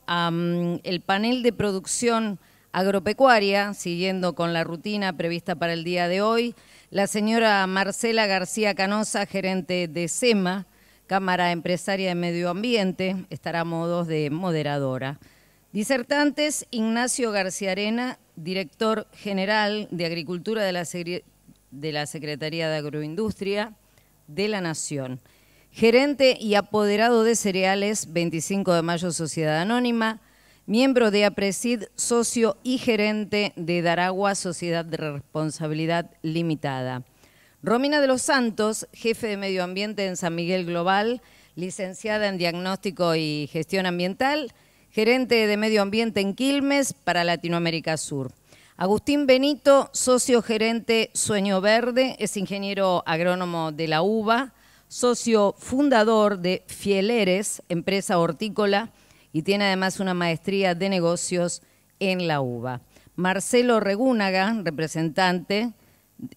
el panel de producción agropecuaria, siguiendo con la rutina prevista para el día de hoy, la señora Marcela García Canosa, gerente de SEMA, Cámara Empresaria de Medio Ambiente, estará a modo de moderadora. Disertantes, Ignacio García Arena, director general de Agricultura de la Secretaría de Agroindustria de la Nación. Gerente y apoderado de cereales, 25 de mayo Sociedad Anónima, miembro de APRESID, socio y gerente de Daragua Sociedad de Responsabilidad Limitada. Romina de los Santos, jefe de Medio Ambiente en San Miguel Global, licenciada en Diagnóstico y Gestión Ambiental, gerente de Medio Ambiente en Quilmes para Latinoamérica Sur. Agustín Benito, socio gerente Sueño Verde, es ingeniero agrónomo de la UBA, socio fundador de Fieleres, empresa hortícola, y tiene además una maestría de negocios en la UBA. Marcelo Regúnaga, representante,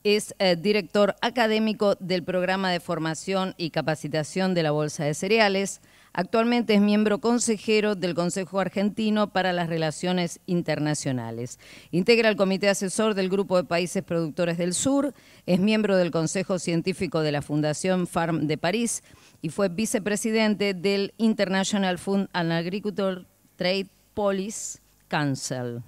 es director académico del Programa de Formación y Capacitación de la Bolsa de Cereales. Actualmente es miembro consejero del Consejo Argentino para las Relaciones Internacionales. Integra el Comité Asesor del Grupo de Países Productores del Sur, es miembro del Consejo Científico de la Fundación Farm de París y fue vicepresidente del International Food and Agriculture Trade Policy Council.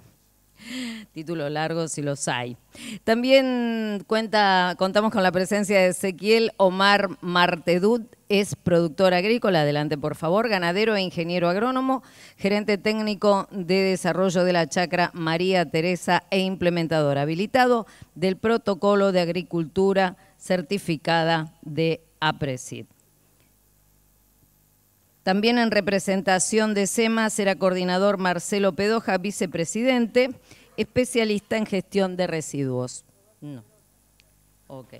Títulos largos si los hay. También contamos con la presencia de Ezequiel Omar Martedut, es productor agrícola, adelante por favor, ganadero e ingeniero agrónomo, gerente técnico de desarrollo de la chacra María Teresa e implementador habilitado del protocolo de agricultura certificada de APRESID. También en representación de SEMA será coordinador Marcelo Pedoja, vicepresidente, especialista en gestión de residuos. No. Ok.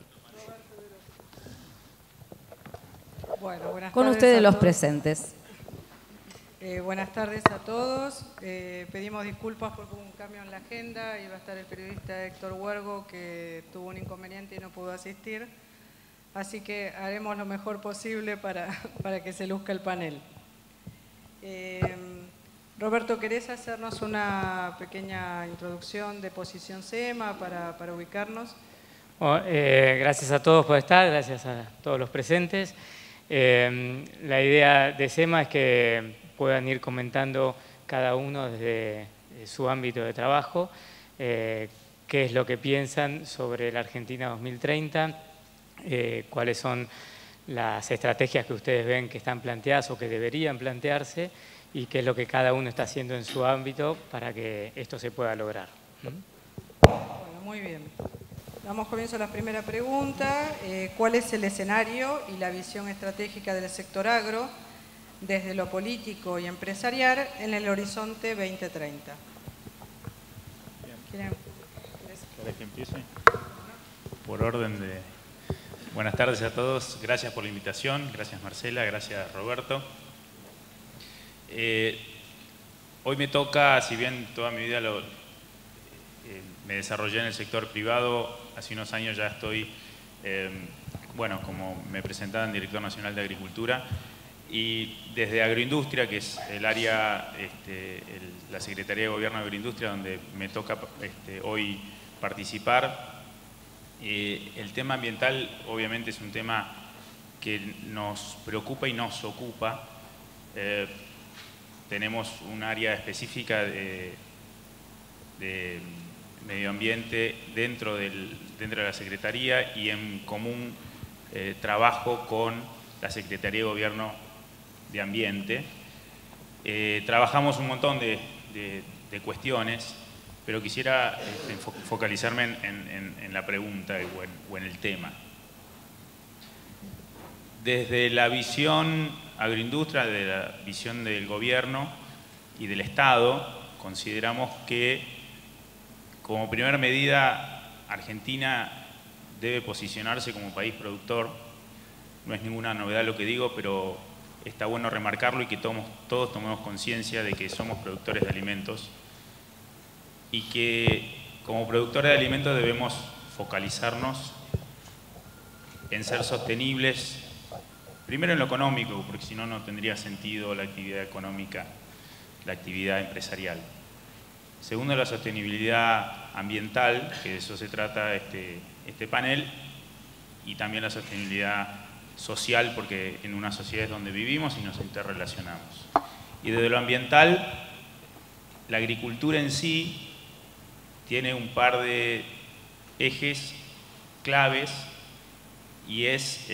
Bueno, con ustedes los presentes. Buenas tardes a todos. Pedimos disculpas porque hubo un cambio en la agenda. Iba a estar el periodista Héctor Huergo, que tuvo un inconveniente y no pudo asistir. Así que haremos lo mejor posible para que se luzca el panel. Roberto, ¿querés hacernos una pequeña introducción de Posición SEMA para ubicarnos? Bueno, gracias a todos por estar, gracias a todos los presentes. La idea de SEMA es que puedan ir comentando cada uno desde su ámbito de trabajo, qué es lo que piensan sobre la Argentina 2030, cuáles son las estrategias que ustedes ven que están planteadas o que deberían plantearse y qué es lo que cada uno está haciendo en su ámbito para que esto se pueda lograr. Bueno, muy bien. Damos comienzo a la primera pregunta. ¿Cuál es el escenario y la visión estratégica del sector agro desde lo político y empresarial en el horizonte 2030? ¿Querés que empiece? Por orden de... Buenas tardes a todos. Gracias por la invitación. Gracias Marcela, gracias Roberto. Hoy me toca, si bien toda mi vida me desarrollé en el sector privado, hace unos años ya estoy, bueno, como me presentaban, director nacional de Agricultura, y desde Agroindustria, que es el área, la Secretaría de Gobierno de Agroindustria, donde me toca hoy participar. El tema ambiental obviamente es un tema que nos preocupa y nos ocupa. Tenemos un área específica de medio ambiente dentro de la Secretaría y en común trabajo con la Secretaría de Gobierno de Ambiente. Trabajamos un montón de cuestiones, pero quisiera focalizarme en la pregunta o en el tema. Desde la visión agroindustria, de la visión del gobierno y del Estado, consideramos que como primera medida Argentina debe posicionarse como país productor. No es ninguna novedad lo que digo, pero está bueno remarcarlo y que todos tomemos conciencia de que somos productores de alimentos y que como productores de alimentos debemos focalizarnos en ser sostenibles, primero en lo económico, porque si no, no tendría sentido la actividad económica la actividad empresarial. Segundo, la sostenibilidad ambiental, que de eso se trata este panel, y también la sostenibilidad social, porque en una sociedad es donde vivimos y nos interrelacionamos. Y desde lo ambiental, la agricultura en sí tiene un par de ejes claves, y es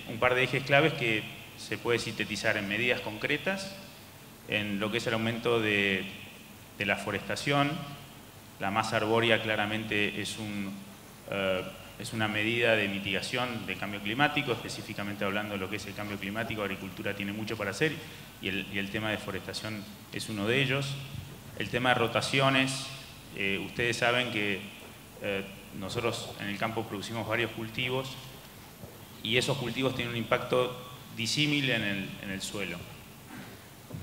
un par de ejes claves que se puede sintetizar en medidas concretas, en lo que es el aumento de la forestación. La masa arbórea claramente es una medida de mitigación del cambio climático, específicamente hablando de lo que es el cambio climático. Agricultura tiene mucho para hacer y el tema de forestación es uno de ellos. El tema de rotaciones, ustedes saben que nosotros en el campo producimos varios cultivos y esos cultivos tienen un impacto disímil en el suelo.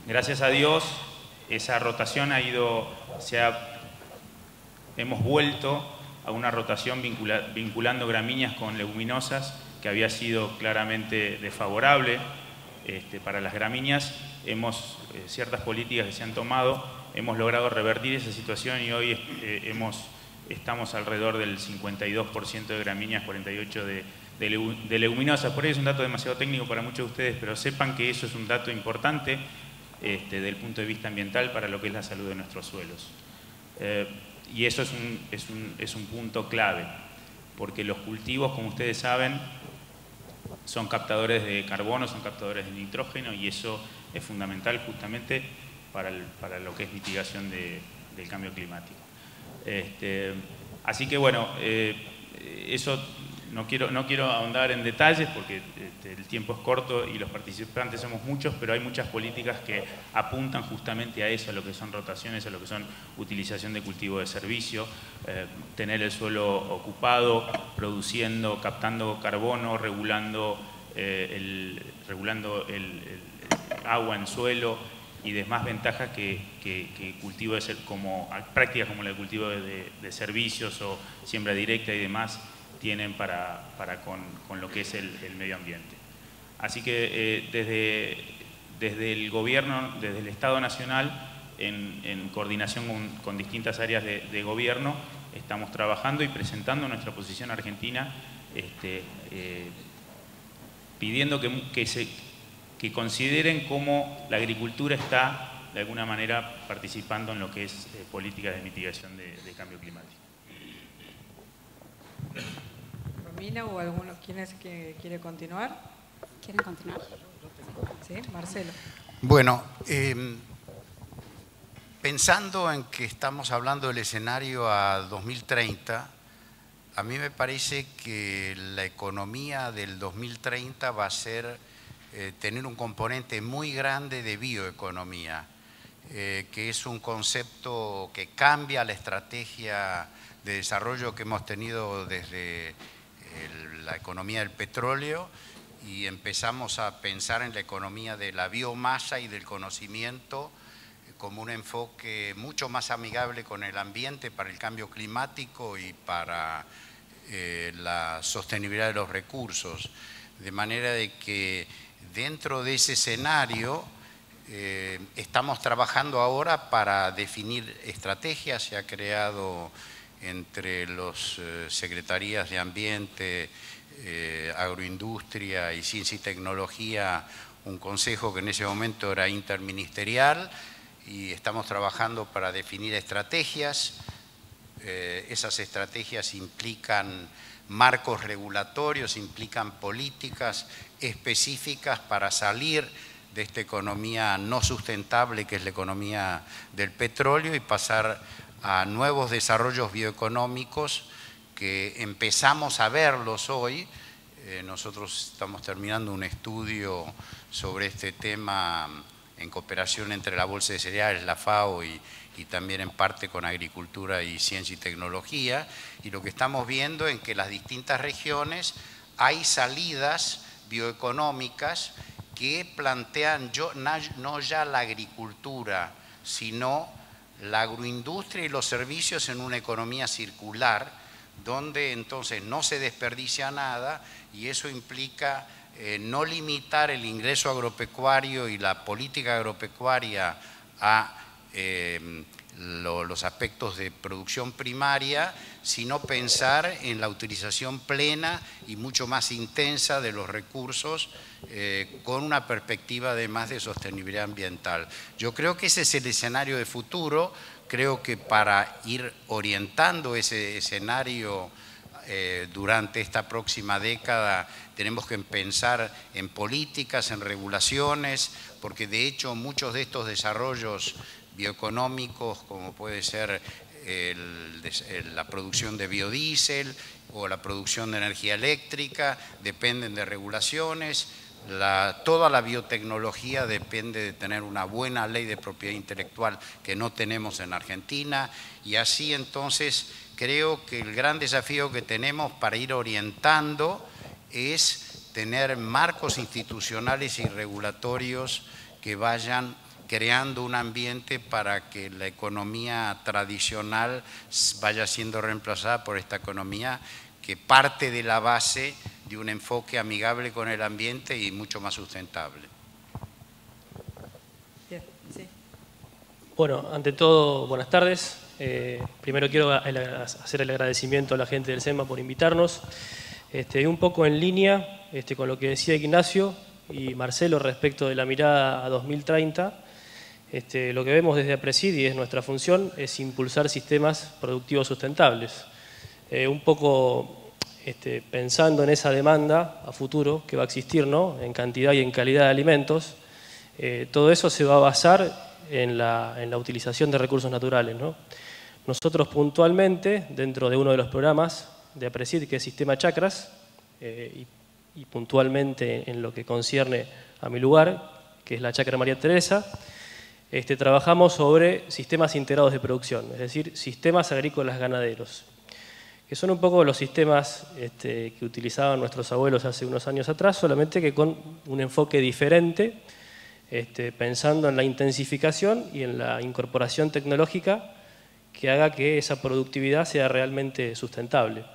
Gracias a Dios, esa rotación hemos vuelto a una rotación vinculando gramíneas con leguminosas, que había sido claramente desfavorable para las gramíneas. Ciertas políticas que se han tomado, hemos logrado revertir esa situación y hoy estamos alrededor del 52% de gramíneas, 48% de leguminosas. Por ahí es un dato demasiado técnico para muchos de ustedes, pero sepan que eso es un dato importante desde el punto de vista ambiental para lo que es la salud de nuestros suelos. Y eso es un punto clave, porque los cultivos, como ustedes saben, son captadores de carbono, son captadores de nitrógeno, y eso es fundamental justamente para lo que es mitigación del cambio climático. Así que bueno, eso no quiero ahondar en detalles porque el tiempo es corto y los participantes somos muchos, pero hay muchas políticas que apuntan justamente a eso, a lo que son rotaciones, a lo que son utilización de cultivo de servicio, tener el suelo ocupado, produciendo, captando carbono, regulando el agua en suelo y demás ventajas que cultivo prácticas como el cultivo de servicios o siembra directa y demás tienen para con lo que es el medio ambiente. Así que desde el gobierno, desde el Estado Nacional, en coordinación con distintas áreas de gobierno, estamos trabajando y presentando nuestra posición argentina, pidiendo que consideren cómo la agricultura está de alguna manera participando en lo que es políticas de mitigación de cambio climático. Romina o alguno, ¿quién es que quiere continuar? ¿Quieren continuar? Sí, Marcelo. Bueno, pensando en que estamos hablando del escenario a 2030, a mí me parece que la economía del 2030 va a ser tener un componente muy grande de bioeconomía, que es un concepto que cambia la estrategia de desarrollo que hemos tenido desde la economía del petróleo y empezamos a pensar en la economía de la biomasa y del conocimiento como un enfoque mucho más amigable con el ambiente para el cambio climático y para la sostenibilidad de los recursos. De manera de que dentro de ese escenario estamos trabajando ahora para definir estrategias. Se ha creado entre las secretarías de Ambiente, Agroindustria y Ciencia y Tecnología un consejo que en ese momento era interministerial y estamos trabajando para definir estrategias. Esas estrategias implican marcos regulatorios, implican políticas específicas para salir de esta economía no sustentable que es la economía del petróleo y pasar a nuevos desarrollos bioeconómicos que empezamos a verlos hoy. Nosotros estamos terminando un estudio sobre este tema en cooperación entre la Bolsa de Cereales, la FAO y también en parte con Agricultura y Ciencia y Tecnología, y lo que estamos viendo es que en las distintas regiones hay salidas bioeconómicas que plantean no ya la agricultura, sino la agroindustria y los servicios en una economía circular, donde entonces no se desperdicia nada y eso implica no limitar el ingreso agropecuario y la política agropecuaria a los aspectos de producción primaria, sino pensar en la utilización plena y mucho más intensa de los recursos con una perspectiva además de sostenibilidad ambiental. Yo creo que ese es el escenario de futuro. Creo que para ir orientando ese escenario durante esta próxima década tenemos que pensar en políticas, en regulaciones, porque de hecho muchos de estos desarrollos bioeconómicos, como puede ser la producción de biodiesel o la producción de energía eléctrica, dependen de regulaciones. Toda la biotecnología depende de tener una buena ley de propiedad intelectual que no tenemos en Argentina, y así entonces creo que el gran desafío que tenemos para ir orientando es tener marcos institucionales y regulatorios que vayan creando un ambiente para que la economía tradicional vaya siendo reemplazada por esta economía que parte de la base de un enfoque amigable con el ambiente y mucho más sustentable. Bien, sí. Bueno, ante todo, buenas tardes. Primero quiero hacer el agradecimiento a la gente del SEMA por invitarnos. Un poco en línea con lo que decía Ignacio y Marcelo respecto de la mirada a 2030. Lo que vemos desde APRESID, y es nuestra función, es impulsar sistemas productivos sustentables. Un poco pensando en esa demanda a futuro que va a existir, ¿no?, en cantidad y en calidad de alimentos, todo eso se va a basar en la utilización de recursos naturales, ¿no? Nosotros puntualmente, dentro de uno de los programas de APRESID, que es Sistema Chacras, y puntualmente en lo que concierne a mi lugar, que es la Chacra María Teresa, trabajamos sobre sistemas integrados de producción, es decir, sistemas agrícolas ganaderos, que son un poco los sistemas que utilizaban nuestros abuelos hace unos años atrás, solamente que con un enfoque diferente, pensando en la intensificación y en la incorporación tecnológica que haga que esa productividad sea realmente sustentable.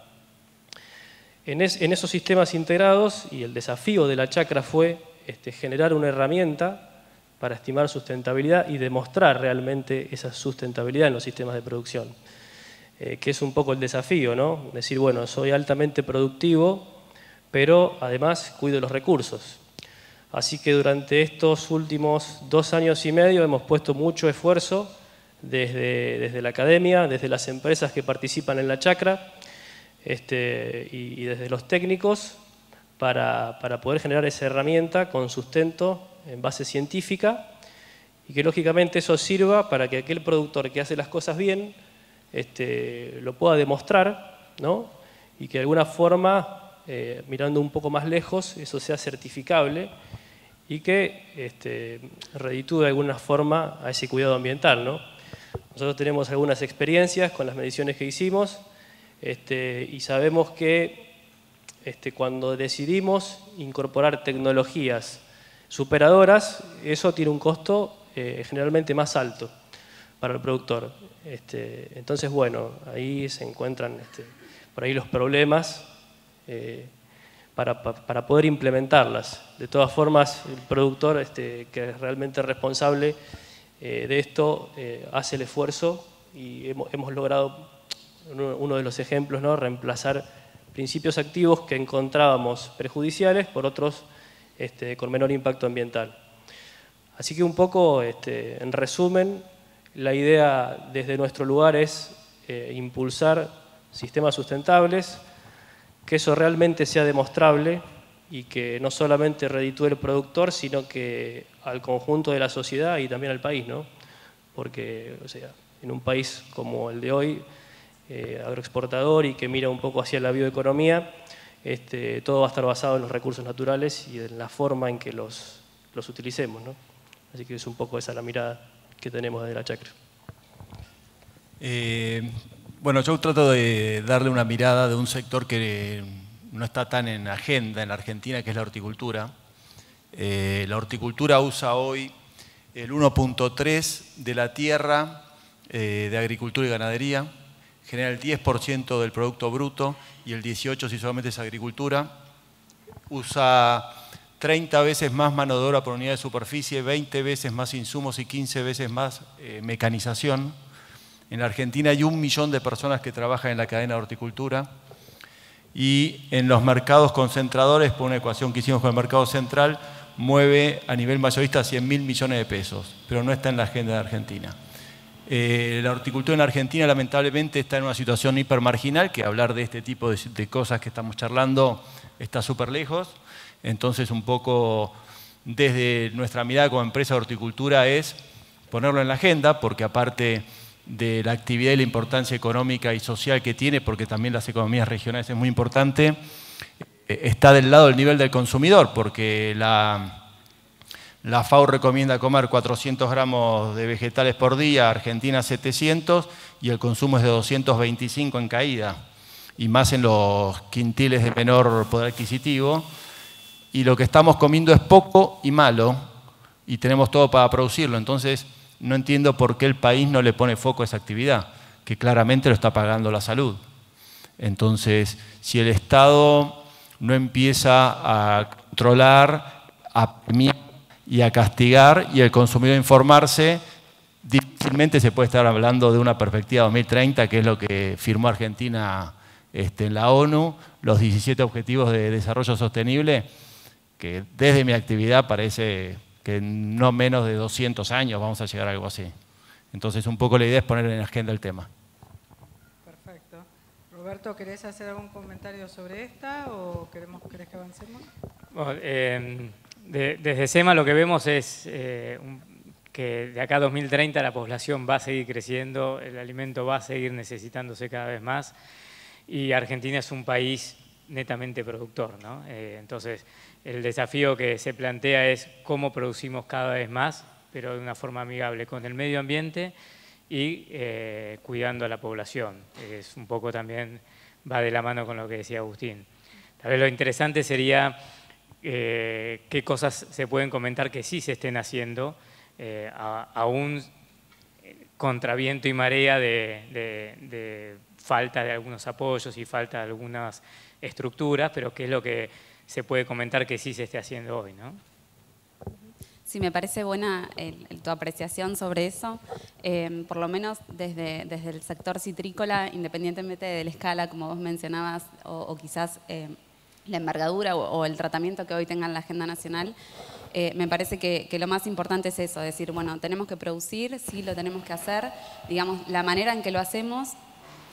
En esos sistemas integrados, y el desafío de la chacra fue generar una herramienta para estimar sustentabilidad y demostrar realmente esa sustentabilidad en los sistemas de producción, que es un poco el desafío, ¿no? Decir, bueno, soy altamente productivo, pero además cuido los recursos. Así que durante estos últimos 2 años y medio hemos puesto mucho esfuerzo desde la academia, desde las empresas que participan en la chacra y desde los técnicos para poder generar esa herramienta con sustento en base científica, y que lógicamente eso sirva para que aquel productor que hace las cosas bien lo pueda demostrar, ¿no? Y que de alguna forma, mirando un poco más lejos, eso sea certificable y que reditúe de alguna forma a ese cuidado ambiental, ¿no? Nosotros tenemos algunas experiencias con las mediciones que hicimos y sabemos que cuando decidimos incorporar tecnologías superadoras, eso tiene un costo generalmente más alto para el productor. Entonces, bueno, ahí se encuentran por ahí los problemas para poder implementarlas. De todas formas, el productor que es realmente responsable de esto hace el esfuerzo, y hemos logrado, uno de los ejemplos, ¿no?, reemplazar principios activos que encontrábamos perjudiciales por otros con menor impacto ambiental. Así que un poco, en resumen, la idea desde nuestro lugar es impulsar sistemas sustentables, que eso realmente sea demostrable y que no solamente reditúe el productor, sino que al conjunto de la sociedad y también al país, ¿no? Porque, o sea, en un país como el de hoy, agroexportador y que mira un poco hacia la bioeconomía, todo va a estar basado en los recursos naturales y en la forma en que los utilicemos, ¿no? Así que es un poco esa la mirada que tenemos desde la chacra. Bueno, yo trato de darle una mirada de un sector que no está tan en agenda en la Argentina, que es la horticultura. La horticultura usa hoy el 1.3 de la tierra de agricultura y ganadería, genera el 10% del Producto Bruto y el 18% si solamente es agricultura. Usa 30 veces más mano de obra por unidad de superficie, 20 veces más insumos y 15 veces más mecanización. En la Argentina hay 1 millón de personas que trabajan en la cadena de horticultura y en los mercados concentradores, por una ecuación que hicimos con el mercado central, mueve a nivel mayorista 100.000 millones de pesos, pero no está en la agenda de Argentina. La horticultura en Argentina lamentablemente está en una situación hipermarginal, que hablar de este tipo de cosas que estamos charlando está súper lejos. Entonces, un poco desde nuestra mirada como empresa de horticultura es ponerlo en la agenda, porque aparte de la actividad y la importancia económica y social que tiene, porque también las economías regionales es muy importante, está del lado del nivel del consumidor, porque la FAO recomienda comer 400 gramos de vegetales por día, Argentina 700, y el consumo es de 225 en caída, y más en los quintiles de menor poder adquisitivo. Y lo que estamos comiendo es poco y malo, y tenemos todo para producirlo. Entonces, no entiendo por qué el país no le pone foco a esa actividad, que claramente lo está pagando la salud. Entonces, si el Estado no empieza a controlar, a premiar y a castigar, y el consumidor a informarse, difícilmente se puede estar hablando de una perspectiva 2030, que es lo que firmó Argentina en la ONU, los 17 Objetivos de Desarrollo Sostenible, que desde mi actividad parece que en no menos de 200 años vamos a llegar a algo así. Entonces, un poco la idea es poner en agenda el tema. Perfecto. Roberto, ¿querés hacer algún comentario sobre esta o querés que avancemos? Bueno, desde SEMA lo que vemos es que de acá a 2030 la población va a seguir creciendo, el alimento va a seguir necesitándose cada vez más y Argentina es un país netamente productor, ¿no? Entonces, el desafío que se plantea es cómo producimos cada vez más, pero de una forma amigable con el medio ambiente y cuidando a la población. Es un poco también, va de la mano con lo que decía Agustín. Tal vez lo interesante sería qué cosas se pueden comentar que sí se estén haciendo, aún contra viento y marea de falta de algunos apoyos y falta de algunas estructuras, pero qué es lo que se puede comentar que sí se esté haciendo hoy, ¿no? Sí, me parece buena tu apreciación sobre eso. Por lo menos desde el sector citrícola, independientemente de la escala, como vos mencionabas, o quizás la envergadura o el tratamiento que hoy tenga en la agenda nacional, me parece que lo más importante es eso, decir, bueno, tenemos que producir, sí lo tenemos que hacer, digamos, la manera en que lo hacemos,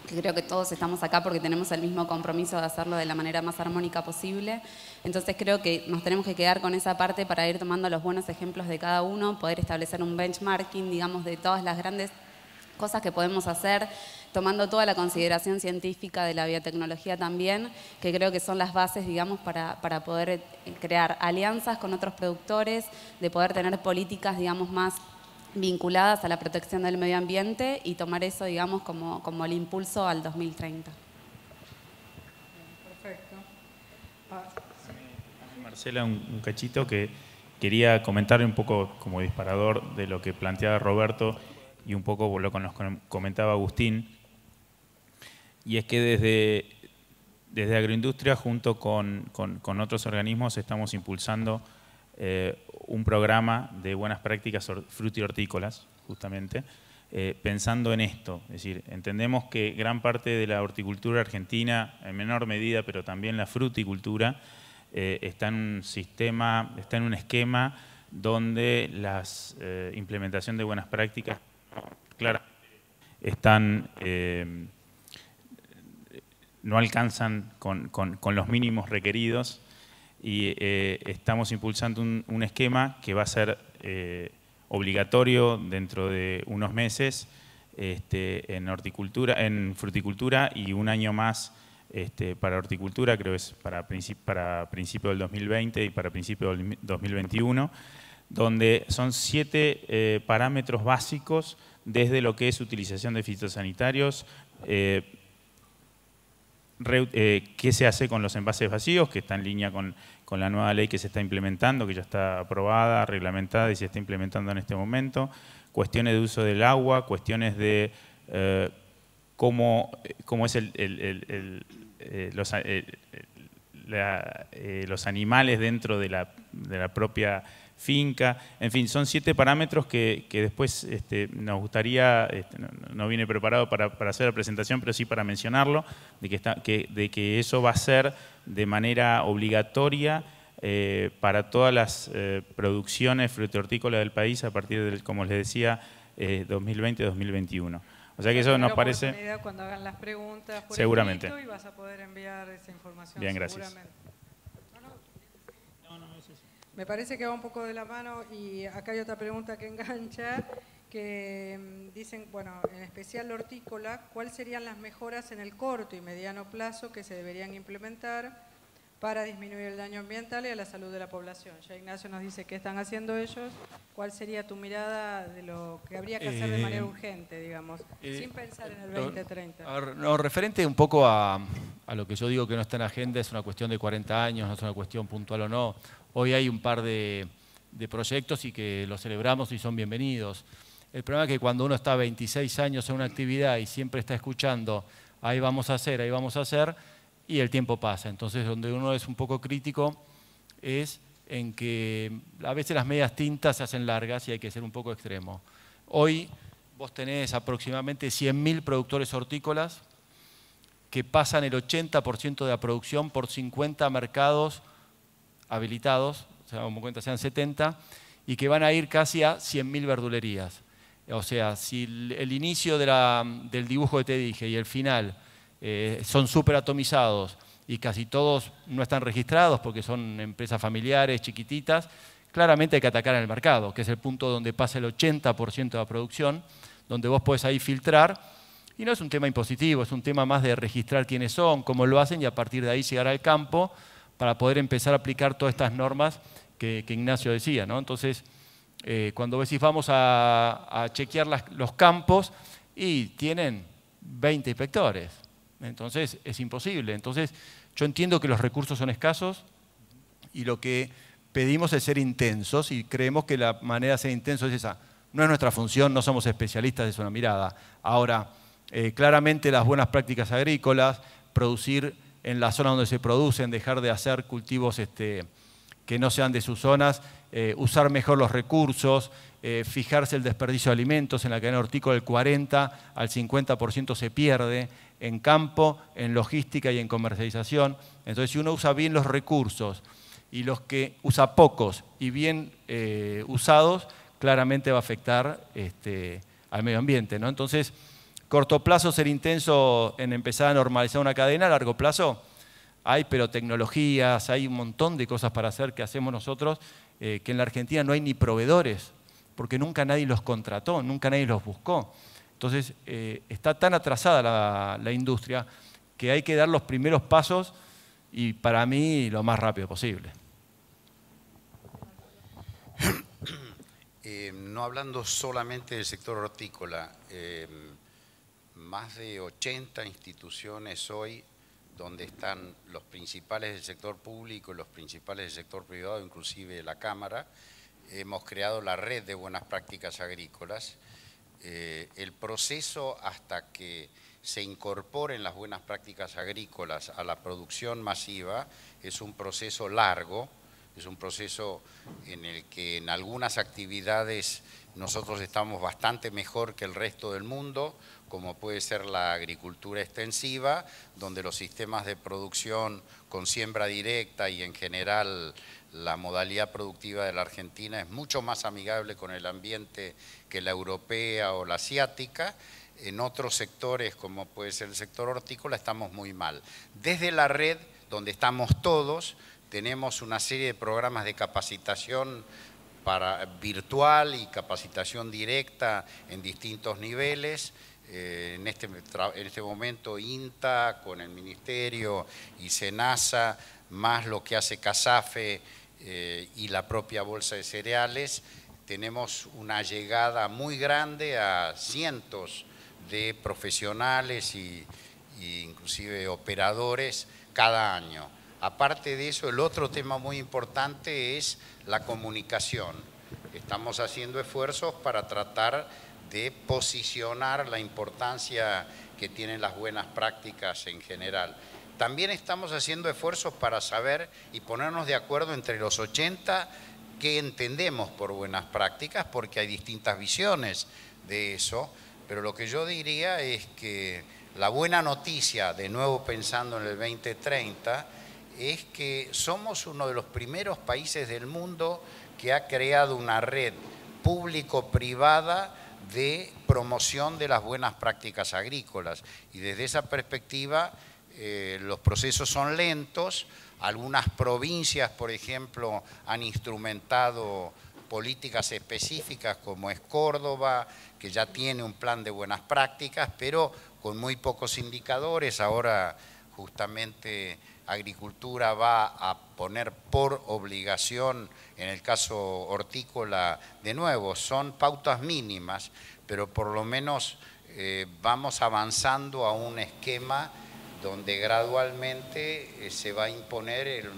que creo que todos estamos acá porque tenemos el mismo compromiso de hacerlo de la manera más armónica posible. Entonces creo que nos tenemos que quedar con esa parte para ir tomando los buenos ejemplos de cada uno, poder establecer un benchmarking, digamos, de todas las grandes cosas que podemos hacer, tomando toda la consideración científica de la biotecnología también, que creo que son las bases, digamos, para poder crear alianzas con otros productores, de poder tener políticas, digamos, más vinculadas a la protección del medio ambiente y tomar eso, digamos, como el impulso al 2030. Perfecto. Marcela, un cachito que quería comentar un poco como disparador de lo que planteaba Roberto y un poco lo que nos comentaba Agustín, y es que desde Agroindustria junto con otros organismos estamos impulsando un programa de buenas prácticas fruti-hortícolas, justamente, pensando en esto. Es decir, entendemos que gran parte de la horticultura argentina, en menor medida, pero también la fruticultura, está en un sistema, está en un esquema donde la implementación de buenas prácticas, claro, no alcanzan con los mínimos requeridos. Y estamos impulsando un esquema que va a ser obligatorio dentro de unos meses en fruticultura y un año más para horticultura, creo que es para principio del 2020 y para principio del 2021, donde son 7 parámetros básicos desde lo que es utilización de fitosanitarios, qué se hace con los envases vacíos, que está en línea con la nueva ley que se está implementando, que ya está aprobada, reglamentada y se está implementando en este momento, cuestiones de uso del agua, cuestiones de cómo es los animales dentro de la propia finca. En fin, son 7 parámetros que después nos gustaría, no viene preparado para hacer la presentación, pero sí para mencionarlo, de que eso va a ser de manera obligatoria para todas las producciones frutícolas del país a partir del, como les decía, 2020-2021. O sea que eso nos parece... Cuando hagan las preguntas por seguramente. escrito, y vas a poder enviar esa información. Bien, gracias. Me parece que va un poco de la mano, y acá hay otra pregunta que engancha, que dicen, bueno, en especial la hortícola, ¿cuáles serían las mejoras en el corto y mediano plazo que se deberían implementar para disminuir el daño ambiental y a la salud de la población? Ya Ignacio nos dice qué están haciendo ellos. ¿Cuál sería tu mirada de lo que habría que hacer de manera urgente, digamos, sin pensar en el 2030? Referente un poco a lo que yo digo que no está en agenda, es una cuestión de 40 años, no es una cuestión puntual o no. Hoy hay un par de proyectos y que los celebramos y son bienvenidos. El problema es que cuando uno está 26 años en una actividad y siempre está escuchando, ahí vamos a hacer, y el tiempo pasa. Entonces, donde uno es un poco crítico es en que a veces las medias tintas se hacen largas y hay que ser un poco extremo. Hoy vos tenés aproximadamente 100.000 productores hortícolas que pasan el 80% de la producción por 50 mercados habilitados, o sea, como cuenta sean 70, y que van a ir casi a 100.000 verdulerías. O sea, si el inicio del dibujo que te dije y el final son súper atomizados y casi todos no están registrados porque son empresas familiares, chiquititas, claramente hay que atacar en el mercado, que es el punto donde pasa el 80% de la producción, donde vos podés ahí filtrar, y no es un tema impositivo, es un tema más de registrar quiénes son, cómo lo hacen, y a partir de ahí llegar al campo para poder empezar a aplicar todas estas normas que Ignacio decía, ¿no? Entonces, cuando decís vamos a chequear los campos, y tienen 20 inspectores, entonces es imposible. Entonces, yo entiendo que los recursos son escasos y lo que pedimos es ser intensos, y creemos que la manera de ser intensos es esa. No es nuestra función, no somos especialistas, es una mirada. Ahora, claramente las buenas prácticas agrícolas, producir en la zona donde se producen, dejar de hacer cultivos que no sean de sus zonas, usar mejor los recursos, fijarse el desperdicio de alimentos. En la cadena hortícola el 40 al 50% se pierde en campo, en logística y en comercialización. Entonces, si uno usa bien los recursos y los que usa pocos y bien usados, claramente va a afectar al medio ambiente, ¿no? Entonces, corto plazo, ser intenso en empezar a normalizar una cadena. A largo plazo hay pero tecnologías, hay un montón de cosas para hacer que hacemos nosotros, que en la Argentina no hay ni proveedores, porque nunca nadie los contrató, nunca nadie los buscó. Entonces, está tan atrasada la industria que hay que dar los primeros pasos, y para mí lo más rápido posible. No hablando solamente del sector hortícola, más de 80 instituciones hoy, donde están los principales del sector público y los principales del sector privado, inclusive la Cámara. Hemos creado la red de buenas prácticas agrícolas. El proceso hasta que se incorporen las buenas prácticas agrícolas a la producción masiva es un proceso largo, es un proceso en el que en algunas actividades nosotros estamos bastante mejor que el resto del mundo, como puede ser la agricultura extensiva, donde los sistemas de producción con siembra directa y en general la modalidad productiva de la Argentina es mucho más amigable con el ambiente que la europea o la asiática. En otros sectores, como puede ser el sector hortícola, estamos muy mal. Desde la red, donde estamos todos, tenemos una serie de programas de capacitación virtual y capacitación directa en distintos niveles. En este momento INTA con el Ministerio y SENASA, más lo que hace CASAFE y la propia Bolsa de Cereales, tenemos una llegada muy grande a cientos de profesionales y inclusive operadores cada año. Aparte de eso, el otro tema muy importante es la comunicación. Estamos haciendo esfuerzos para tratar de posicionar la importancia que tienen las buenas prácticas en general. también estamos haciendo esfuerzos para saber y ponernos de acuerdo entre los 80 qué entendemos por buenas prácticas, porque hay distintas visiones de eso, pero lo que yo diría es que la buena noticia, de nuevo pensando en el 2030, es que somos uno de los primeros países del mundo que ha creado una red público-privada de promoción de las buenas prácticas agrícolas. Y desde esa perspectiva, los procesos son lentos. Algunas provincias, por ejemplo, han instrumentado políticas específicas, como es Córdoba, que ya tiene un plan de buenas prácticas, pero con muy pocos indicadores. Ahora, justamente, Agricultura va a poner por obligación, en el caso hortícola, de nuevo, son pautas mínimas, pero por lo menos vamos avanzando a un esquema donde gradualmente se va a imponer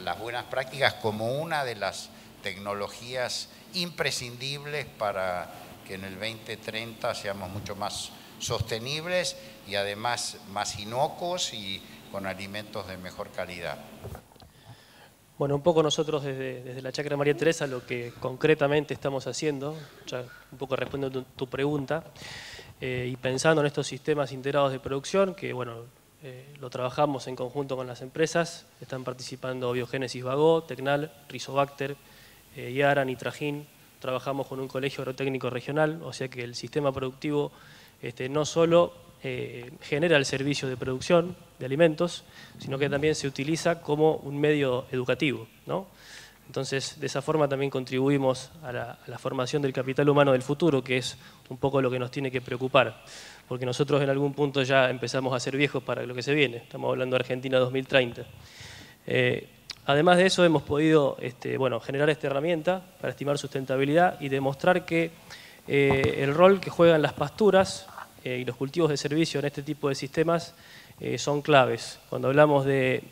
las buenas prácticas como una de las tecnologías imprescindibles para que en el 2030 seamos mucho más sostenibles y además más inocuos y con alimentos de mejor calidad. Bueno, un poco nosotros desde la Chacra María Teresa lo que concretamente estamos haciendo, ya un poco respondiendo tu pregunta, y pensando en estos sistemas integrados de producción, que bueno, lo trabajamos en conjunto con las empresas, están participando Biogénesis Bagó, Tecnal, Rizobacter, Yara, Nitrajín, trabajamos con un colegio agrotécnico regional, o sea que el sistema productivo no solo genera el servicio de producción de alimentos, sino que también se utiliza como un medio educativo, ¿no? Entonces, de esa forma también contribuimos a la formación del capital humano del futuro, que es un poco lo que nos tiene que preocupar, porque nosotros en algún punto ya empezamos a ser viejos para lo que se viene, estamos hablando de Argentina 2030. Además de eso, hemos podido generar esta herramienta para estimar sustentabilidad y demostrar que el rol que juegan las pasturas y los cultivos de servicio en este tipo de sistemas son claves. Cuando hablamos de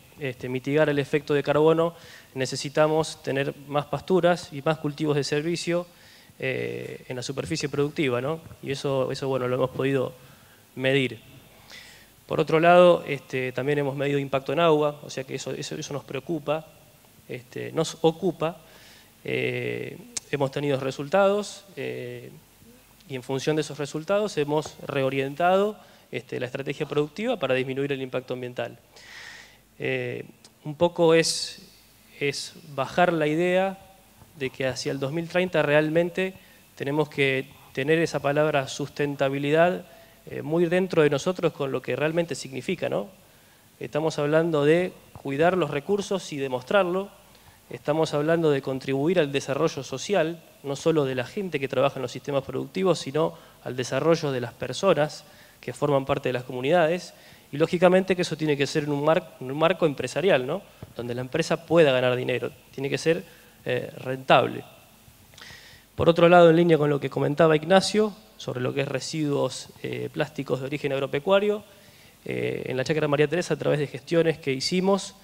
mitigar el efecto de carbono, necesitamos tener más pasturas y más cultivos de servicio en la superficie productiva, ¿no? Y eso bueno, lo hemos podido medir. Por otro lado, también hemos medido impacto en agua, o sea que eso nos preocupa, nos ocupa. Hemos tenido resultados y en función de esos resultados hemos reorientado la estrategia productiva para disminuir el impacto ambiental. Un poco es bajar la idea de que hacia el 2030 realmente tenemos que tener esa palabra sustentabilidad muy dentro de nosotros con lo que realmente significa, ¿no? Estamos hablando de cuidar los recursos y demostrarlo. Estamos hablando de contribuir al desarrollo social, no solo de la gente que trabaja en los sistemas productivos, sino al desarrollo de las personas que forman parte de las comunidades. Y lógicamente que eso tiene que ser en un marco empresarial, ¿no? Donde la empresa pueda ganar dinero, tiene que ser rentable. Por otro lado, en línea con lo que comentaba Ignacio, sobre lo que es residuos plásticos de origen agropecuario, en la Chacra María Teresa, a través de gestiones que hicimos,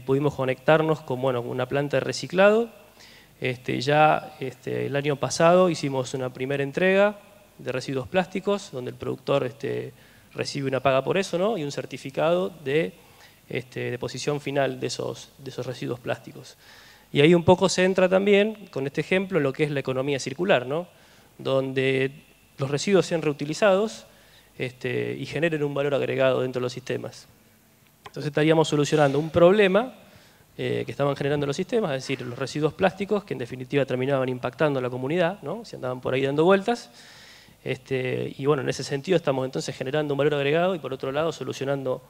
pudimos conectarnos con una planta de reciclado. El año pasado hicimos una primera entrega de residuos plásticos, donde el productor recibe una paga por eso, ¿no? Y un certificado de deposición final de esos residuos plásticos. Y ahí un poco se entra también, con este ejemplo, lo que es la economía circular, ¿no? Donde los residuos sean reutilizados y generen un valor agregado dentro de los sistemas. Entonces estaríamos solucionando un problema que estaban generando los sistemas, es decir, los residuos plásticos, que en definitiva terminaban impactando a la comunidad, ¿no? Se andaban por ahí dando vueltas. Y bueno, en ese sentido estamos entonces generando un valor agregado y por otro lado solucionando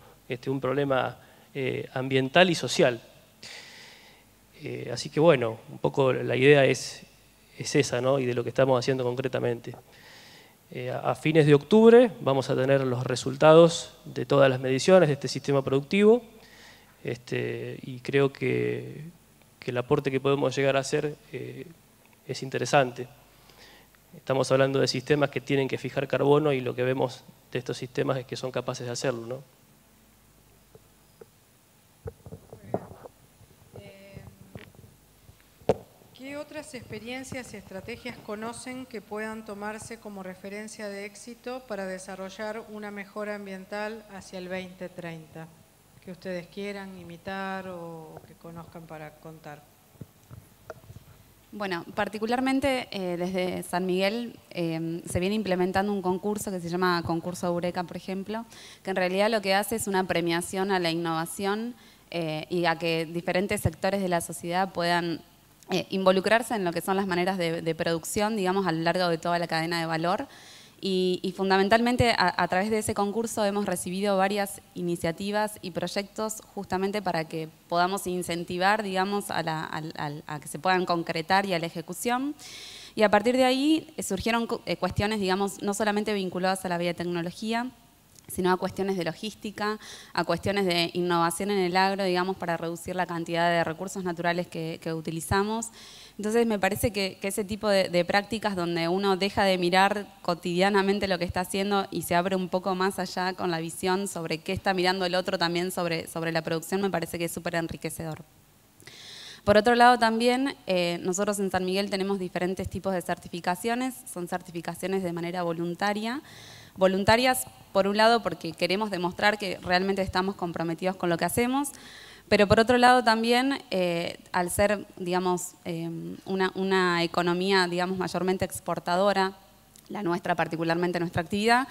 un problema ambiental y social. Así que bueno, un poco la idea es esa, ¿no? Y de lo que estamos haciendo concretamente. A fines de octubre vamos a tener los resultados de todas las mediciones de este sistema productivo y creo que el aporte que podemos llegar a hacer es interesante. Estamos hablando de sistemas que tienen que fijar carbono y lo que vemos de estos sistemas es que son capaces de hacerlo, ¿no? ¿Qué otras experiencias y estrategias conocen que puedan tomarse como referencia de éxito para desarrollar una mejora ambiental hacia el 2030? que ustedes quieran imitar o que conozcan para contar. Bueno, particularmente desde San Miguel se viene implementando un concurso que se llama Concurso Eureka, por ejemplo, que en realidad lo que hace es una premiación a la innovación y a que diferentes sectores de la sociedad puedan involucrarse en lo que son las maneras de producción, digamos, a lo largo de toda la cadena de valor. Y fundamentalmente a través de ese concurso hemos recibido varias iniciativas y proyectos justamente para que podamos incentivar, digamos, a que se puedan concretar y a la ejecución. Y a partir de ahí surgieron cuestiones, digamos, no solamente vinculadas a la biotecnología, sino a cuestiones de logística, a cuestiones de innovación en el agro, digamos, para reducir la cantidad de recursos naturales que utilizamos. Entonces me parece que ese tipo de prácticas donde uno deja de mirar cotidianamente lo que está haciendo y se abre un poco más allá con la visión sobre qué está mirando el otro también sobre la producción, me parece que es súper enriquecedor. Por otro lado también, nosotros en San Miguel tenemos diferentes tipos de certificaciones, son certificaciones de manera voluntaria. Voluntarias, por un lado, porque queremos demostrar que realmente estamos comprometidos con lo que hacemos, pero por otro lado también, al ser, digamos, una economía, digamos, mayormente exportadora, la nuestra, particularmente nuestra actividad,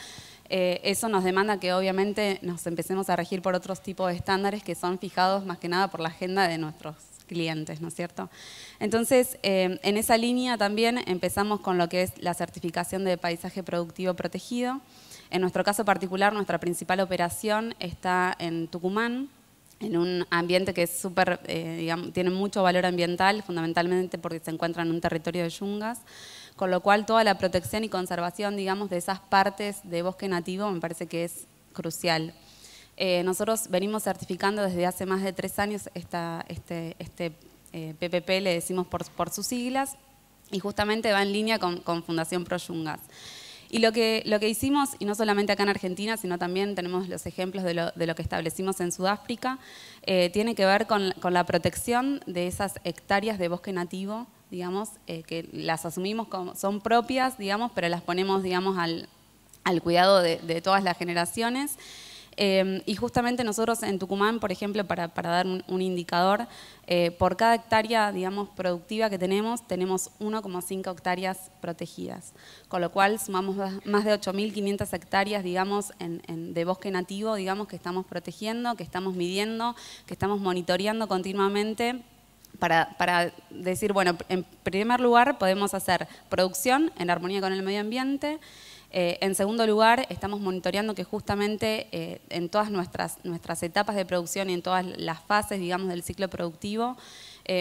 eso nos demanda que obviamente nos empecemos a regir por otros tipos de estándares que son fijados más que nada por la agenda de nuestros clientes, ¿no es cierto? Entonces, en esa línea también empezamos con lo que es la certificación de paisaje productivo protegido. En nuestro caso particular, nuestra principal operación está en Tucumán, en un ambiente que es súper, digamos, tiene mucho valor ambiental, fundamentalmente porque se encuentra en un territorio de yungas, con lo cual toda la protección y conservación, digamos, de esas partes de bosque nativo me parece que es crucial. Nosotros venimos certificando desde hace más de 3 años este PPP, le decimos por sus siglas, y justamente va en línea con Fundación Pro Yungas. Y lo que hicimos, y no solamente acá en Argentina, sino también tenemos los ejemplos de lo que establecimos en Sudáfrica, tiene que ver con la protección de esas hectáreas de bosque nativo, digamos, que las asumimos como son propias, digamos, pero las ponemos, digamos, al cuidado de todas las generaciones. Y justamente nosotros en Tucumán, por ejemplo, para dar un indicador, por cada hectárea, digamos, productiva que tenemos 1,5 hectáreas protegidas, con lo cual sumamos más de 8.500 hectáreas, digamos, de bosque nativo, digamos, que estamos protegiendo, que estamos midiendo, que estamos monitoreando continuamente, para decir, bueno, en primer lugar podemos hacer producción en armonía con el medio ambiente. En segundo lugar, estamos monitoreando que justamente en todas nuestras etapas de producción y en todas las fases, digamos, del ciclo productivo,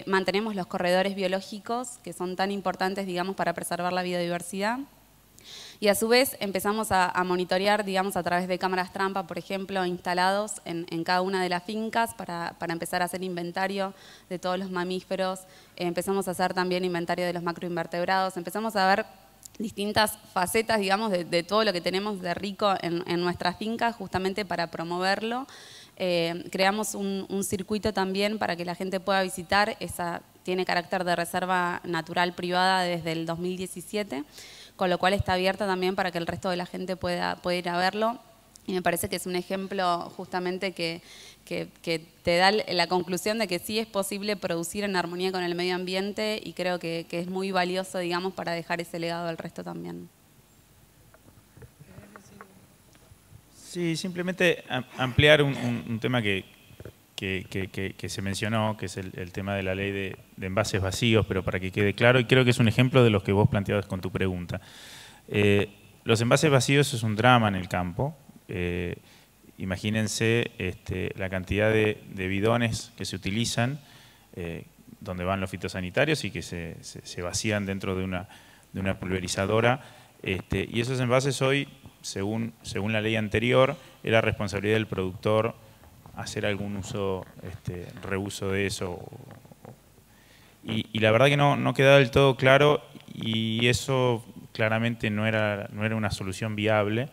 mantenemos los corredores biológicos que son tan importantes, digamos, para preservar la biodiversidad. Y a su vez empezamos a monitorear, digamos, a través de cámaras trampa, por ejemplo, instalados en cada una de las fincas para empezar a hacer inventario de todos los mamíferos. Empezamos a hacer también inventario de los macroinvertebrados. Empezamos a ver distintas facetas, digamos, de todo lo que tenemos de rico en nuestras fincas, justamente para promoverlo. Creamos un circuito también para que la gente pueda visitar. Tiene carácter de reserva natural privada desde el 2017, con lo cual está abierta también para que el resto de la gente pueda ir a verlo. Y me parece que es un ejemplo justamente que te da la conclusión de que sí es posible producir en armonía con el medio ambiente, y creo que es muy valioso, digamos, para dejar ese legado al resto también. Sí, simplemente ampliar un tema que se mencionó, que es el tema de la ley de envases vacíos, pero para que quede claro, y creo que es un ejemplo de los que vos planteabas con tu pregunta. Los envases vacíos es un drama en el campo. Imagínense la cantidad de bidones que se utilizan, donde van los fitosanitarios y que se vacían dentro de una pulverizadora. Y esos envases hoy, según la ley anterior, era responsabilidad del productor hacer algún uso, reuso de eso. Y la verdad que no quedaba del todo claro, y eso claramente no era una solución viable.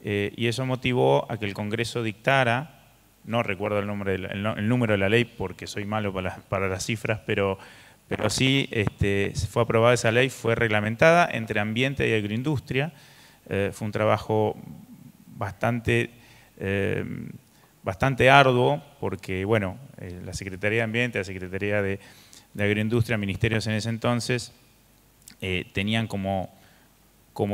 Y eso motivó a que el Congreso dictara, no recuerdo el número de la ley porque soy malo para las cifras, pero sí fue aprobada esa ley, fue reglamentada entre ambiente y agroindustria. Fue un trabajo bastante bastante arduo porque, bueno, la Secretaría de Ambiente, la Secretaría de Agroindustria, ministerios en ese entonces, tenían como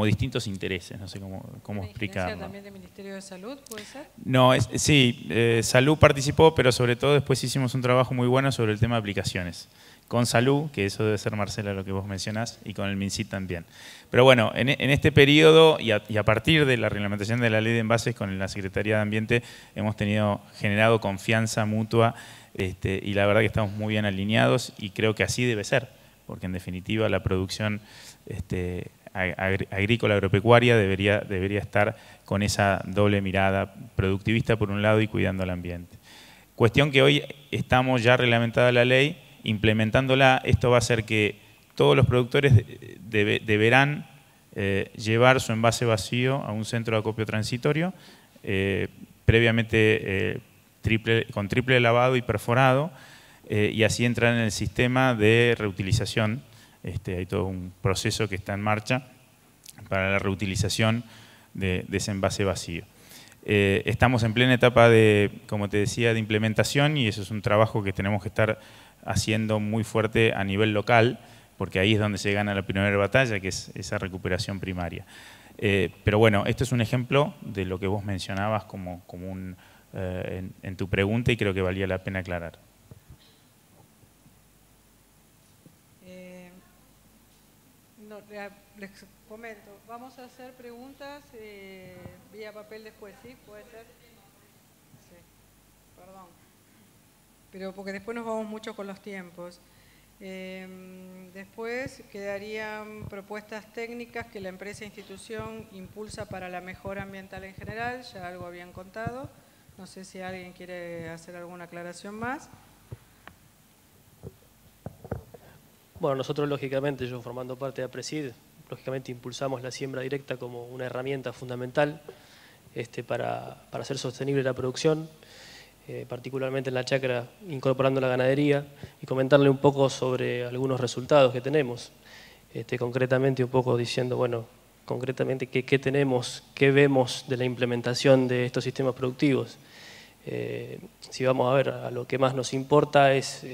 distintos intereses, no sé cómo explicarlo. ¿También del Ministerio de Salud, puede ser? No, sí, Salud participó, pero sobre todo después hicimos un trabajo muy bueno sobre el tema de aplicaciones. Con Salud, que eso debe ser, Marcela, lo que vos mencionás, y con el MinSit también. Pero bueno, en este periodo y a partir de la reglamentación de la ley de envases con la Secretaría de Ambiente hemos generado confianza mutua y la verdad que estamos muy bien alineados y creo que así debe ser, porque en definitiva la producción agrícola, agropecuaria debería estar con esa doble mirada, productivista por un lado y cuidando al ambiente. Cuestión que hoy estamos ya reglamentada la ley, implementándola, esto va a hacer que todos los productores deberán llevar su envase vacío a un centro de acopio transitorio, previamente con triple lavado y perforado, y así entrar en el sistema de reutilización. Hay todo un proceso que está en marcha para la reutilización de ese envase vacío. Estamos en plena etapa como te decía, de implementación y eso es un trabajo que tenemos que estar haciendo muy fuerte a nivel local, porque ahí es donde se gana la primera batalla, que es esa recuperación primaria. Pero bueno, esto es un ejemplo de lo que vos mencionabas en tu pregunta y creo que valía la pena aclarar. Les comento, vamos a hacer preguntas vía papel después, ¿sí? ¿Puede ser? Sí, perdón. Pero porque después nos vamos mucho con los tiempos. Después quedarían propuestas técnicas que la empresa e institución impulsa para la mejora ambiental en general, ya algo habían contado. No sé si alguien quiere hacer alguna aclaración más. Bueno, nosotros lógicamente, yo formando parte de APRESID, lógicamente impulsamos la siembra directa como una herramienta fundamental para hacer sostenible la producción, particularmente en la chacra, incorporando la ganadería, y comentarle un poco sobre algunos resultados que tenemos. Concretamente un poco diciendo, bueno, concretamente qué tenemos, qué vemos de la implementación de estos sistemas productivos. Si vamos a ver, a lo que más nos importa es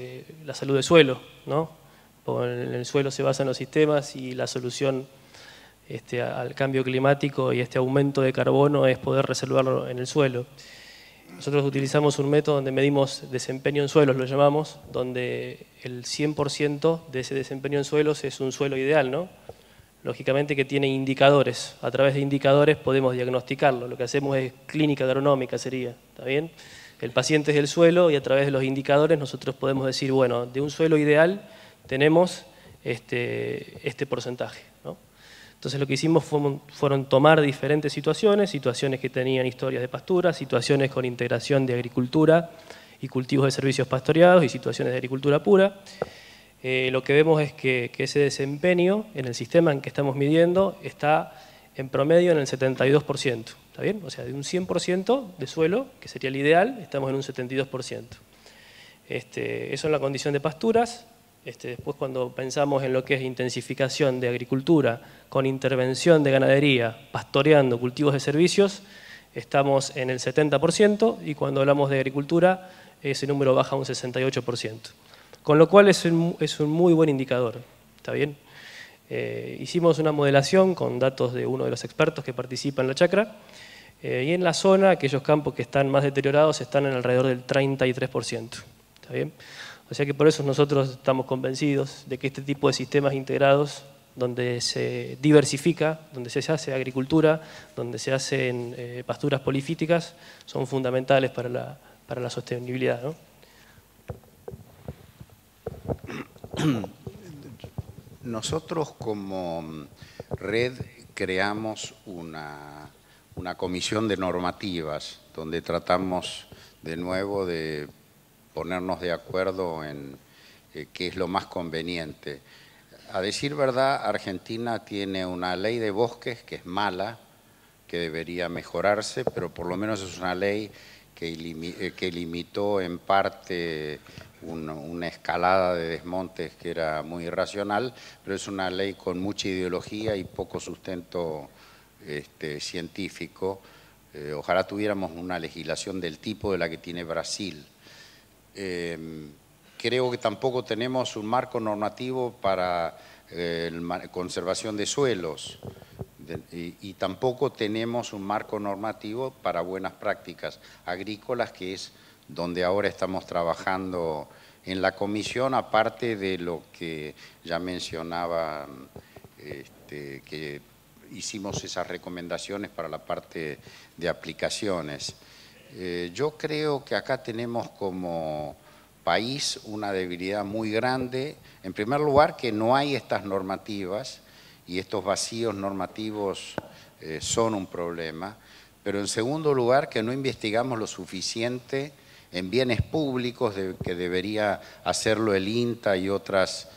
la salud del suelo, ¿no? En el suelo se basan los sistemas y la solución al cambio climático y este aumento de carbono es poder reservarlo en el suelo. Nosotros utilizamos un método donde medimos desempeño en suelos, lo llamamos, donde el 100% de ese desempeño en suelos es un suelo ideal, ¿no? Lógicamente que tiene indicadores, a través de indicadores podemos diagnosticarlo, lo que hacemos es clínica agronómica sería, ¿está bien? El paciente es el suelo y a través de los indicadores nosotros podemos decir, bueno, de un suelo ideal tenemos este porcentaje, ¿no? Entonces lo que hicimos fueron tomar diferentes situaciones que tenían historias de pastura, situaciones con integración de agricultura y cultivos de servicios pastoreados y situaciones de agricultura pura. Lo que vemos es que ese desempeño en el sistema en que estamos midiendo está en promedio en el 72%, ¿está bien? O sea, de un 100% de suelo, que sería el ideal, estamos en un 72%. Eso en la condición de pasturas. Después cuando pensamos en lo que es intensificación de agricultura con intervención de ganadería, pastoreando cultivos de servicios, estamos en el 70% y cuando hablamos de agricultura ese número baja a un 68%. Con lo cual es un muy buen indicador, ¿está bien? Hicimos una modelación con datos de uno de los expertos que participa en la chacra y en la zona aquellos campos que están más deteriorados están en alrededor del 33%, ¿está bien? O sea que por eso nosotros estamos convencidos de que este tipo de sistemas integrados, donde se diversifica, donde se hace agricultura, donde se hacen pasturas polifíticas, son fundamentales para la sostenibilidad, ¿no? Nosotros como red creamos una comisión de normativas donde tratamos de nuevo de ponernos de acuerdo en qué es lo más conveniente. A decir verdad, Argentina tiene una ley de bosques que es mala, que debería mejorarse, pero por lo menos es una ley que limitó en parte una escalada de desmontes que era muy irracional, pero es una ley con mucha ideología y poco sustento científico. Ojalá tuviéramos una legislación del tipo de la que tiene Brasil. Creo que tampoco tenemos un marco normativo para conservación de suelos y tampoco tenemos un marco normativo para buenas prácticas agrícolas, que es donde ahora estamos trabajando en la comisión, aparte de lo que ya mencionaba, que hicimos esas recomendaciones para la parte de aplicaciones. Yo creo que acá tenemos como país una debilidad muy grande. En primer lugar, que no hay estas normativas y estos vacíos normativos son un problema. Pero en segundo lugar, que no investigamos lo suficiente en bienes públicos, que debería hacerlo el INTA y otras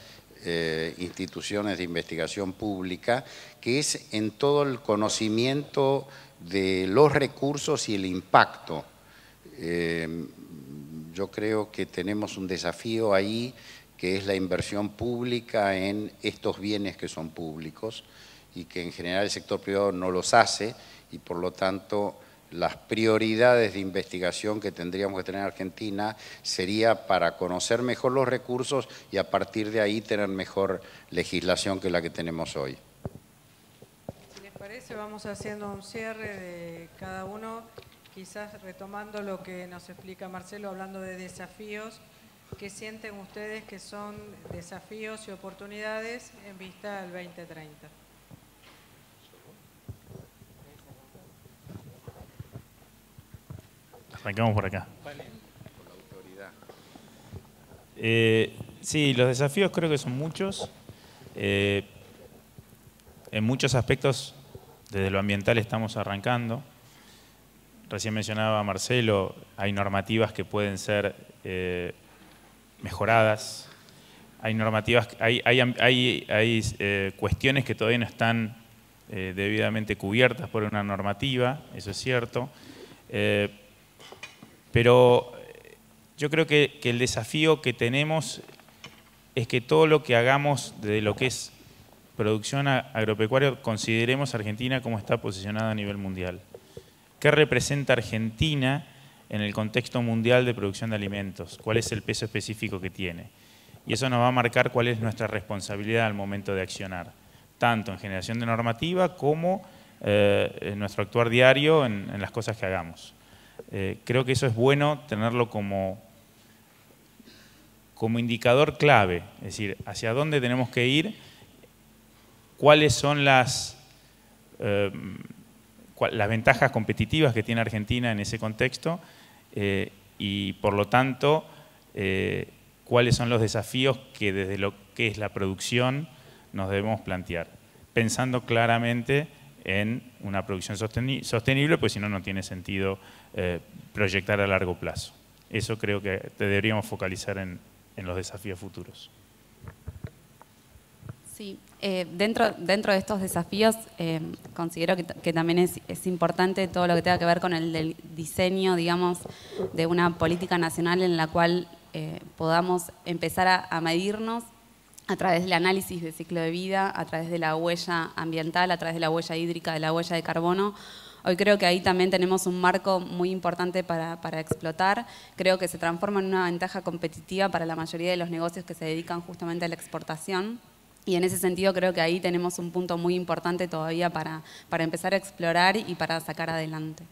instituciones de investigación pública, que es en todo el conocimiento de los recursos y el impacto. Yo creo que tenemos un desafío ahí, que es la inversión pública en estos bienes que son públicos y que en general el sector privado no los hace, y por lo tanto las prioridades de investigación que tendríamos que tener en Argentina sería para conocer mejor los recursos y a partir de ahí tener mejor legislación que la que tenemos hoy. Si les parece, vamos haciendo un cierre de cada uno, quizás retomando lo que nos explica Marcelo, hablando de desafíos. ¿Qué sienten ustedes que son desafíos y oportunidades en vista al 2030? Arrancamos por acá. Sí, los desafíos creo que son muchos. En muchos aspectos, desde lo ambiental estamos arrancando. Recién mencionaba Marcelo, hay normativas que pueden ser mejoradas. Hay normativas, hay cuestiones que todavía no están debidamente cubiertas por una normativa, eso es cierto. Pero yo creo que el desafío que tenemos es que todo lo que hagamos de lo que es producción agropecuaria, consideremos a Argentina como está posicionada a nivel mundial. ¿Qué representa Argentina en el contexto mundial de producción de alimentos? ¿Cuál es el peso específico que tiene? Y eso nos va a marcar cuál es nuestra responsabilidad al momento de accionar, tanto en generación de normativa como en nuestro actuar diario en las cosas que hagamos. Creo que eso es bueno tenerlo como indicador clave, es decir, hacia dónde tenemos que ir, cuáles son las ventajas competitivas que tiene Argentina en ese contexto y por lo tanto cuáles son los desafíos que desde lo que es la producción nos debemos plantear, pensando claramente en una producción sostenible, pues si no, no tiene sentido proyectar a largo plazo. Eso creo que deberíamos focalizar en los desafíos futuros. Sí, dentro de estos desafíos considero que también es importante todo lo que tenga que ver con el diseño, digamos, de una política nacional en la cual podamos empezar a medirnos a través del análisis de ciclo de vida, a través de la huella ambiental, a través de la huella hídrica, de la huella de carbono. Hoy creo que ahí también tenemos un marco muy importante para explotar. Creo que se transforma en una ventaja competitiva para la mayoría de los negocios que se dedican justamente a la exportación. Y en ese sentido creo que ahí tenemos un punto muy importante todavía para empezar a explorar y para sacar adelante.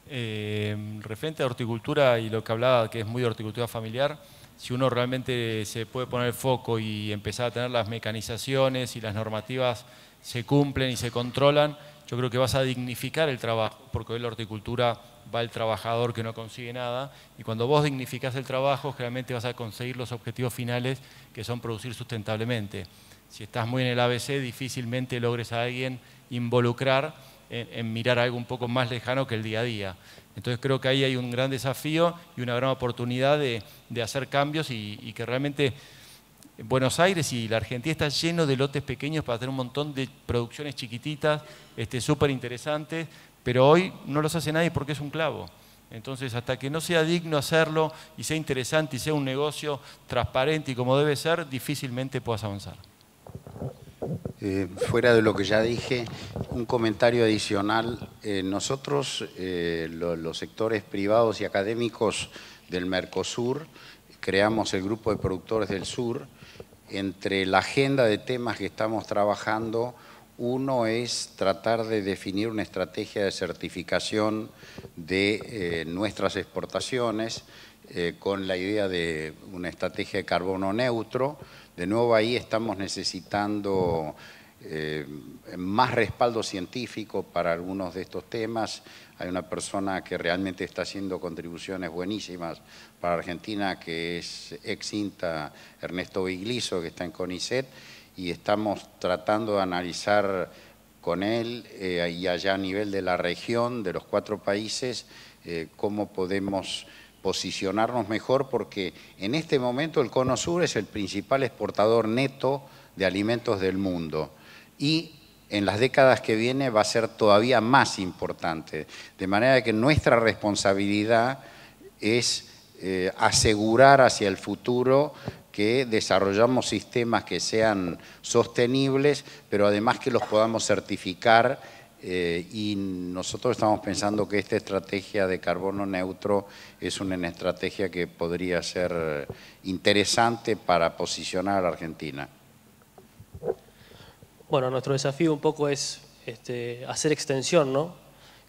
Referente a horticultura y lo que hablaba, que es muy de horticultura familiar, si uno realmente se puede poner el foco y empezar a tener las mecanizaciones y las normativas se cumplen y se controlan, yo creo que vas a dignificar el trabajo, porque hoy la horticultura va el trabajador que no consigue nada, y cuando vos dignificás el trabajo, generalmente vas a conseguir los objetivos finales, que son producir sustentablemente. Si estás muy en el ABC, difícilmente logres a alguien involucrar en mirar algo un poco más lejano que el día a día. Entonces creo que ahí hay un gran desafío y una gran oportunidad de hacer cambios y que realmente Buenos Aires y la Argentina está lleno de lotes pequeños para tener un montón de producciones chiquititas, súper interesantes, pero hoy no los hace nadie porque es un clavo. Entonces, hasta que no sea digno hacerlo y sea interesante y sea un negocio transparente y como debe ser, difícilmente puedas avanzar. Fuera de lo que ya dije, un comentario adicional. Nosotros, los sectores privados y académicos del Mercosur, creamos el Grupo de Productores del Sur. Entre la agenda de temas que estamos trabajando, uno es tratar de definir una estrategia de certificación de nuestras exportaciones con la idea de una estrategia de carbono neutro. De nuevo, ahí estamos necesitando más respaldo científico para algunos de estos temas. Hay una persona que realmente está haciendo contribuciones buenísimas para Argentina, que es ex INTA, Ernesto Bigliso, que está en CONICET, y estamos tratando de analizar con él y allá a nivel de la región, de los 4 países, cómo podemos posicionarnos mejor, porque en este momento el Cono Sur es el principal exportador neto de alimentos del mundo y en las décadas que viene va a ser todavía más importante. De manera que nuestra responsabilidad es asegurar hacia el futuro que desarrollamos sistemas que sean sostenibles, pero además que los podamos certificar y nosotros estamos pensando que esta estrategia de carbono neutro es una estrategia que podría ser interesante para posicionar a la Argentina. Bueno, nuestro desafío un poco es hacer extensión, ¿no?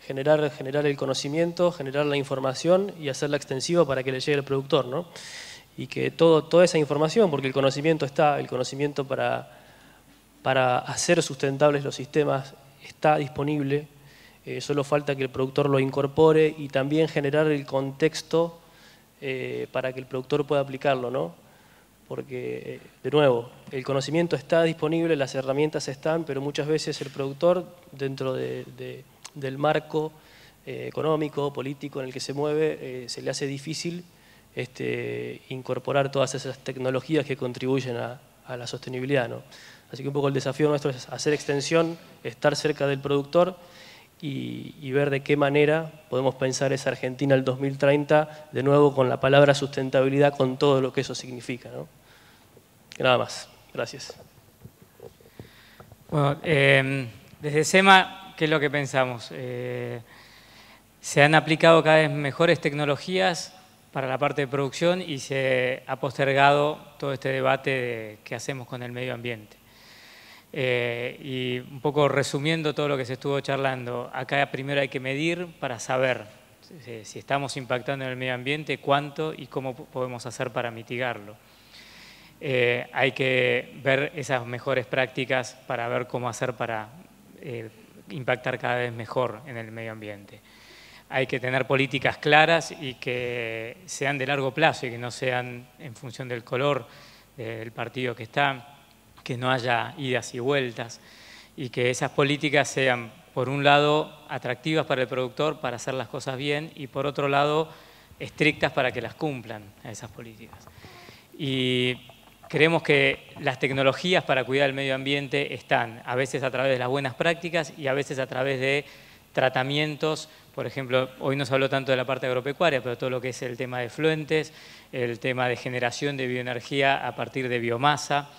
Generar el conocimiento, generar la información y hacerla extensiva para que le llegue al productor, ¿no? Y que toda esa información, porque el conocimiento está, el conocimiento para hacer sustentables los sistemas está disponible, solo falta que el productor lo incorpore y también generar el contexto para que el productor pueda aplicarlo, ¿no? Porque, de nuevo, el conocimiento está disponible, las herramientas están, pero muchas veces el productor, dentro del marco económico, político en el que se mueve, se le hace difícil incorporar todas esas tecnologías que contribuyen a la sostenibilidad, ¿no? Así que un poco el desafío nuestro es hacer extensión, estar cerca del productor y ver de qué manera podemos pensar esa Argentina al 2030, de nuevo con la palabra sustentabilidad, con todo lo que eso significa, ¿no? Nada más. Gracias. Bueno, desde SEMA, ¿qué es lo que pensamos? Se han aplicado cada vez mejores tecnologías para la parte de producción y se ha postergado todo este debate de qué hacemos con el medio ambiente. Y un poco resumiendo todo lo que se estuvo charlando, acá primero hay que medir para saber si estamos impactando en el medio ambiente, cuánto y cómo podemos hacer para mitigarlo. Hay que ver esas mejores prácticas para ver cómo hacer para impactar cada vez mejor en el medio ambiente. Hay que tener políticas claras y que sean de largo plazo y que no sean en función del color del partido que está, que no haya idas y vueltas y que esas políticas sean, por un lado, atractivas para el productor para hacer las cosas bien y por otro lado, estrictas para que las cumplan a esas políticas. Y creemos que las tecnologías para cuidar el medio ambiente están, a veces a través de las buenas prácticas y a veces a través de tratamientos. Por ejemplo, hoy no se habló tanto de la parte agropecuaria, pero todo lo que es el tema de efluentes, el tema de generación de bioenergía a partir de biomasa,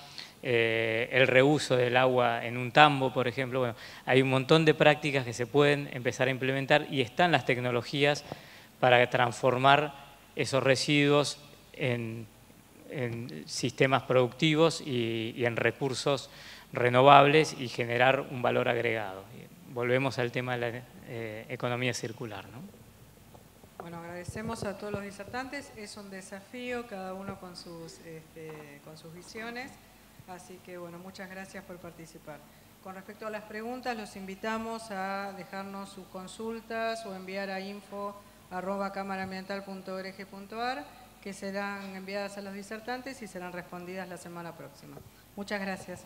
el reuso del agua en un tambo, por ejemplo. Bueno, hay un montón de prácticas que se pueden empezar a implementar y están las tecnologías para transformar esos residuos en sistemas productivos y en recursos renovables y generar un valor agregado. Volvemos al tema de la economía circular, ¿no? Bueno, agradecemos a todos los disertantes. Es un desafío, cada uno con sus visiones. Así que, bueno, muchas gracias por participar. Con respecto a las preguntas, los invitamos a dejarnos sus consultas o enviar a info@camaraambiental.org.ar, que serán enviadas a los disertantes y serán respondidas la semana próxima. Muchas gracias.